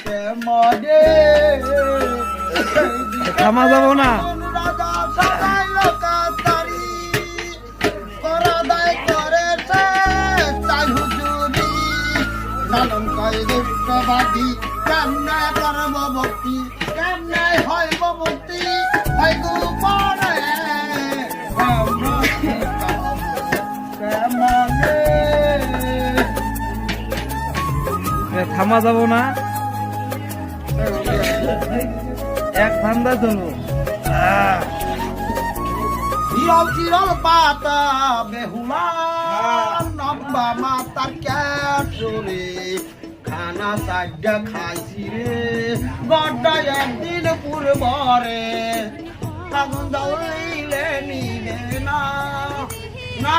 কেমনে থামা যাবো না। রাজা সাজাইল কাতারি করা দায় করেছে তাই হুজুরি লালন কয় দুষ্টবাদী কেমনে করব ভক্তি কেমনে হইব মুক্তি হয় গোপনে কেমনে থামা যাবো না, এক ধান্দা চলবো। চিরল চিরল পাতা বেহুলা লম্বা মাতার ক্যাশরে খানা সাজ্জা খাইছি রে গড্ডা একদিন পূর্বরে আগুন দৌড়িলে নিবে না না